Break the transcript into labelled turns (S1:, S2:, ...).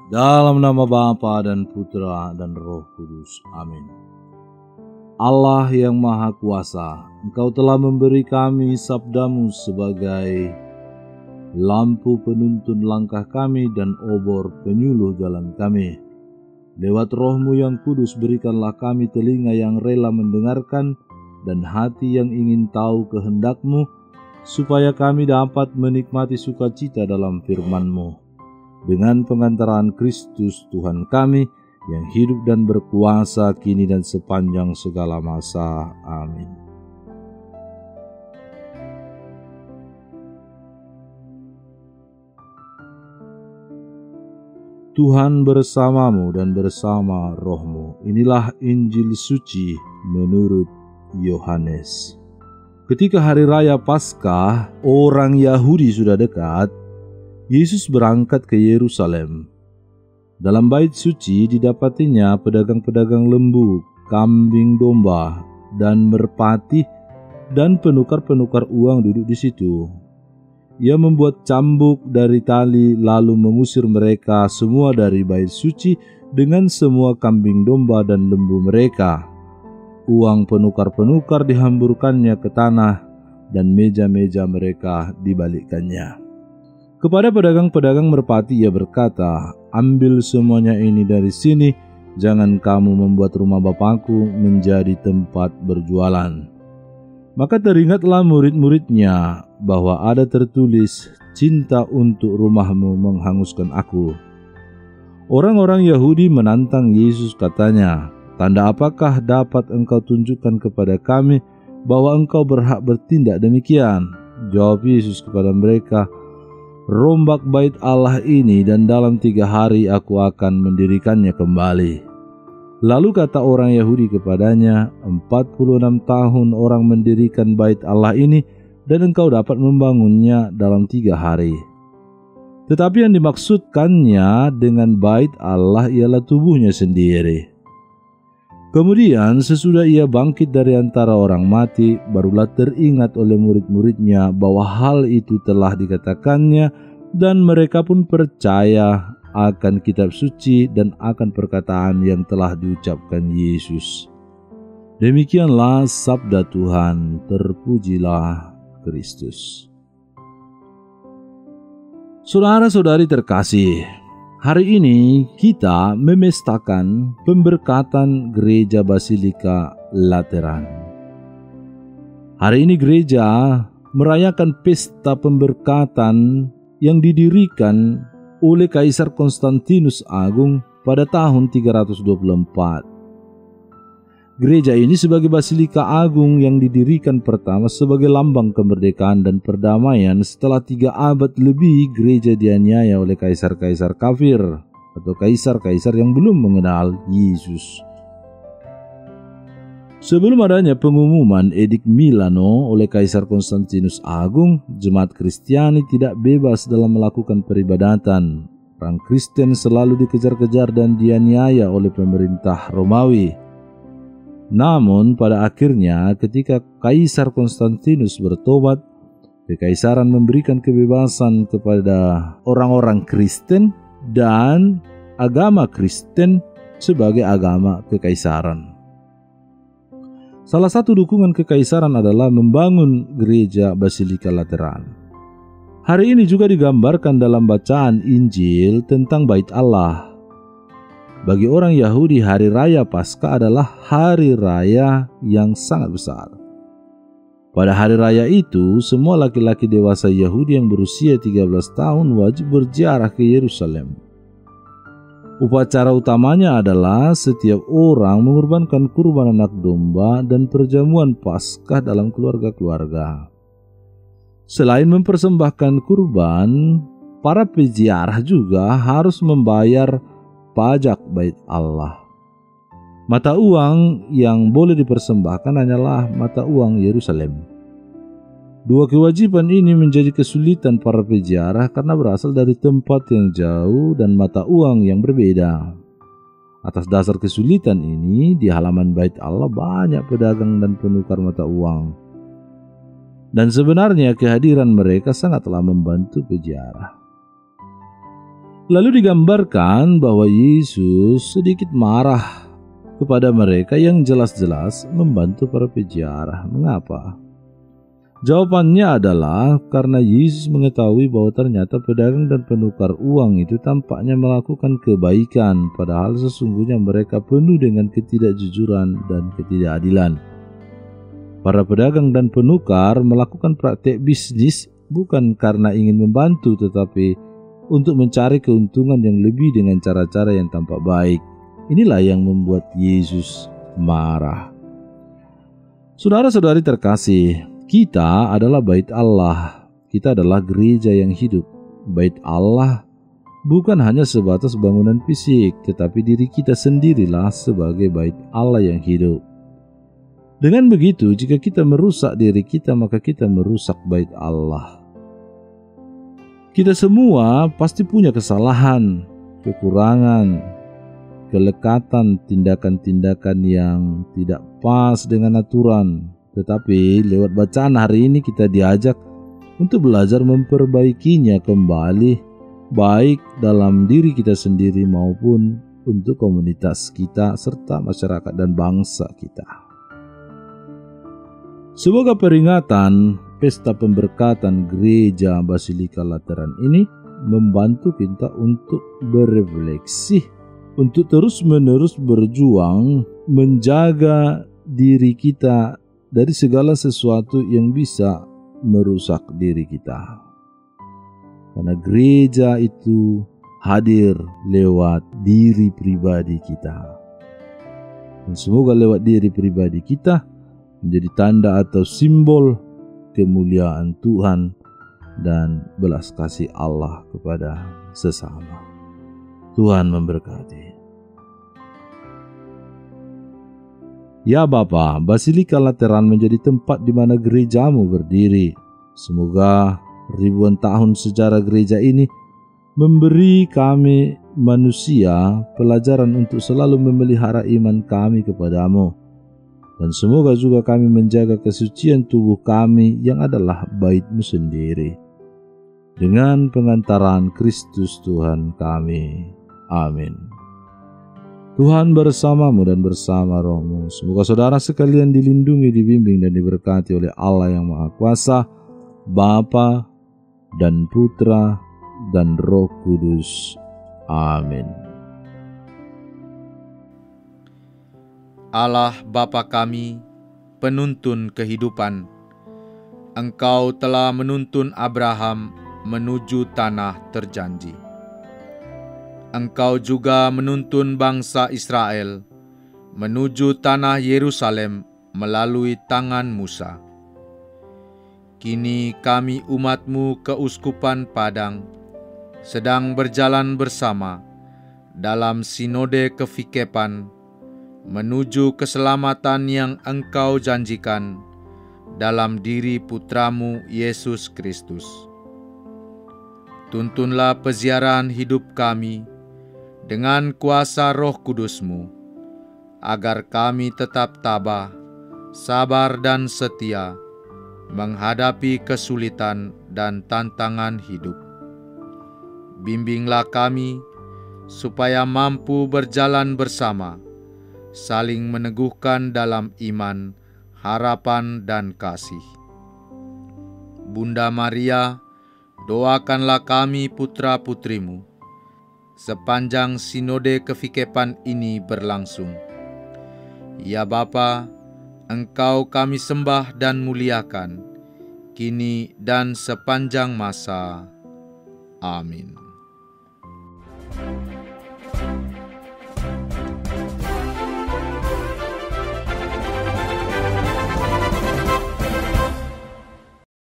S1: Dalam nama Bapa dan Putra dan Roh Kudus. Amin. Allah yang Maha Kuasa, Engkau telah memberi kami sabdamu sebagai lampu penuntun langkah kami dan obor penyuluh jalan kami. Lewat Roh-Mu yang kudus berikanlah kami telinga yang rela mendengarkan dan hati yang ingin tahu kehendak-Mu, supaya kami dapat menikmati sukacita dalam firman-Mu. Dengan pengantaran Kristus Tuhan kami, yang hidup dan berkuasa kini dan sepanjang segala masa. Amin. Tuhan bersamamu dan bersama rohmu. Inilah Injil suci menurut Yohanes. Ketika hari raya Paskah, orang Yahudi sudah dekat, Yesus berangkat ke Yerusalem. Dalam bait suci didapatinya pedagang-pedagang lembu, kambing domba, dan merpati, dan penukar-penukar uang duduk di situ. Ia membuat cambuk dari tali lalu mengusir mereka semua dari bait suci dengan semua kambing domba dan lembu mereka. Uang penukar-penukar dihamburkannya ke tanah dan meja-meja mereka dibalikkannya. Kepada pedagang-pedagang merpati ia berkata, "Ambil semuanya ini dari sini, jangan kamu membuat rumah Bapakku menjadi tempat berjualan." Maka teringatlah murid-muridnya bahwa ada tertulis, "Cinta untuk rumahmu menghanguskan aku." Orang-orang Yahudi menantang Yesus, katanya, "Tanda apakah dapat engkau tunjukkan kepada kami bahwa engkau berhak bertindak demikian?" Jawab Yesus kepada mereka, "Rombak bait Allah ini dan dalam 3 hari aku akan mendirikannya kembali." Lalu kata orang Yahudi kepadanya, 46 tahun orang mendirikan bait Allah ini dan engkau dapat membangunnya dalam 3 hari. Tetapi yang dimaksudkannya dengan bait Allah ialah tubuhnya sendiri. Kemudian sesudah ia bangkit dari antara orang mati, barulah teringat oleh murid-muridnya bahwa hal itu telah dikatakannya, dan mereka pun percaya akan kitab suci dan akan perkataan yang telah diucapkan Yesus. Demikianlah sabda Tuhan, terpujilah Kristus. Saudara-saudari terkasih, hari ini kita memestakan pemberkatan Gereja Basilika Lateran. Hari ini gereja merayakan pesta pemberkatan yang didirikan oleh Kaisar Konstantinus Agung pada tahun 324. Gereja ini sebagai Basilika Agung yang didirikan pertama sebagai lambang kemerdekaan dan perdamaian setelah 3 abad lebih gereja dianiaya oleh kaisar-kaisar kafir atau kaisar-kaisar yang belum mengenal Yesus. Sebelum adanya pengumuman Edik Milano oleh Kaisar Konstantinus Agung, jemaat Kristiani tidak bebas dalam melakukan peribadatan. Orang Kristen selalu dikejar-kejar dan dianiaya oleh pemerintah Romawi. Namun pada akhirnya ketika Kaisar Konstantinus bertobat, kekaisaran memberikan kebebasan kepada orang-orang Kristen dan agama Kristen sebagai agama kekaisaran. Salah satu dukungan kekaisaran adalah membangun gereja Basilika Lateran. Hari ini juga digambarkan dalam bacaan Injil tentang bait Allah. Bagi orang Yahudi, hari raya Paskah adalah hari raya yang sangat besar. Pada hari raya itu, semua laki-laki dewasa Yahudi yang berusia 13 tahun wajib berziarah ke Yerusalem. Upacara utamanya adalah setiap orang mengorbankan kurban anak domba dan perjamuan Paskah dalam keluarga-keluarga. Selain mempersembahkan kurban, para peziarah juga harus membayar pajak bait Allah. Mata uang yang boleh dipersembahkan hanyalah mata uang Yerusalem. 2 kewajiban ini menjadi kesulitan para peziarah karena berasal dari tempat yang jauh dan mata uang yang berbeda. Atas dasar kesulitan ini, di halaman bait Allah banyak pedagang dan penukar mata uang. Dan sebenarnya kehadiran mereka sangatlah membantu peziarah. Lalu digambarkan bahwa Yesus sedikit marah kepada mereka yang jelas-jelas membantu para peziarah. Mengapa? Jawabannya adalah karena Yesus mengetahui bahwa ternyata pedagang dan penukar uang itu tampaknya melakukan kebaikan, padahal sesungguhnya mereka penuh dengan ketidakjujuran dan ketidakadilan. Para pedagang dan penukar melakukan praktek bisnis bukan karena ingin membantu, tetapi untuk mencari keuntungan yang lebih dengan cara-cara yang tampak baik. Inilah yang membuat Yesus marah. Saudara-saudari terkasih, kita adalah bait Allah. Kita adalah gereja yang hidup. Bait Allah bukan hanya sebatas bangunan fisik, tetapi diri kita sendirilah sebagai bait Allah yang hidup. Dengan begitu, jika kita merusak diri kita, maka kita merusak bait Allah. Kita semua pasti punya kesalahan, kekurangan, kelekatan, tindakan-tindakan yang tidak pas dengan aturan. Tetapi lewat bacaan hari ini kita diajak untuk belajar memperbaikinya kembali, baik dalam diri kita sendiri maupun untuk komunitas kita serta masyarakat dan bangsa kita. Semoga peringatan Pesta Pemberkatan Gereja Basilika Lateran ini membantu kita untuk berefleksi, untuk terus-menerus berjuang menjaga diri kita dari segala sesuatu yang bisa merusak diri kita. Karena gereja itu hadir lewat diri pribadi kita. Dan semoga lewat diri pribadi kita menjadi tanda atau simbol kemuliaan Tuhan dan belas kasih Allah kepada sesama. Tuhan memberkati. Ya Bapa, Basilika Lateran menjadi tempat di mana gerejamu berdiri. Semoga ribuan tahun sejarah gereja ini memberi kami manusia pelajaran untuk selalu memelihara iman kami kepadamu. Dan semoga juga kami menjaga kesucian tubuh kami yang adalah bait-Mu sendiri. Dengan pengantaran Kristus Tuhan kami. Amin. Tuhan bersamamu dan bersama rohmu. Semoga saudara sekalian dilindungi, dibimbing, dan diberkati oleh Allah yang Maha Kuasa, Bapa dan Putra dan Roh Kudus. Amin.
S2: Allah Bapa kami, penuntun kehidupan, Engkau telah menuntun Abraham menuju tanah terjanji. Engkau juga menuntun bangsa Israel menuju tanah Yerusalem melalui tangan Musa. Kini kami umat-Mu keuskupan Padang sedang berjalan bersama dalam sinode kefikepan menuju keselamatan yang Engkau janjikan dalam diri Putramu Yesus Kristus. Tuntunlah peziarahan hidup kami dengan kuasa Roh Kudus-Mu, agar kami tetap tabah, sabar dan setia menghadapi kesulitan dan tantangan hidup. Bimbinglah kami supaya mampu berjalan bersama, saling meneguhkan dalam iman, harapan, dan kasih. Bunda Maria, doakanlah kami putra-putrimu sepanjang sinode kefikepan ini berlangsung. Ya Bapa, Engkau kami sembah dan muliakan, kini dan sepanjang masa. Amin.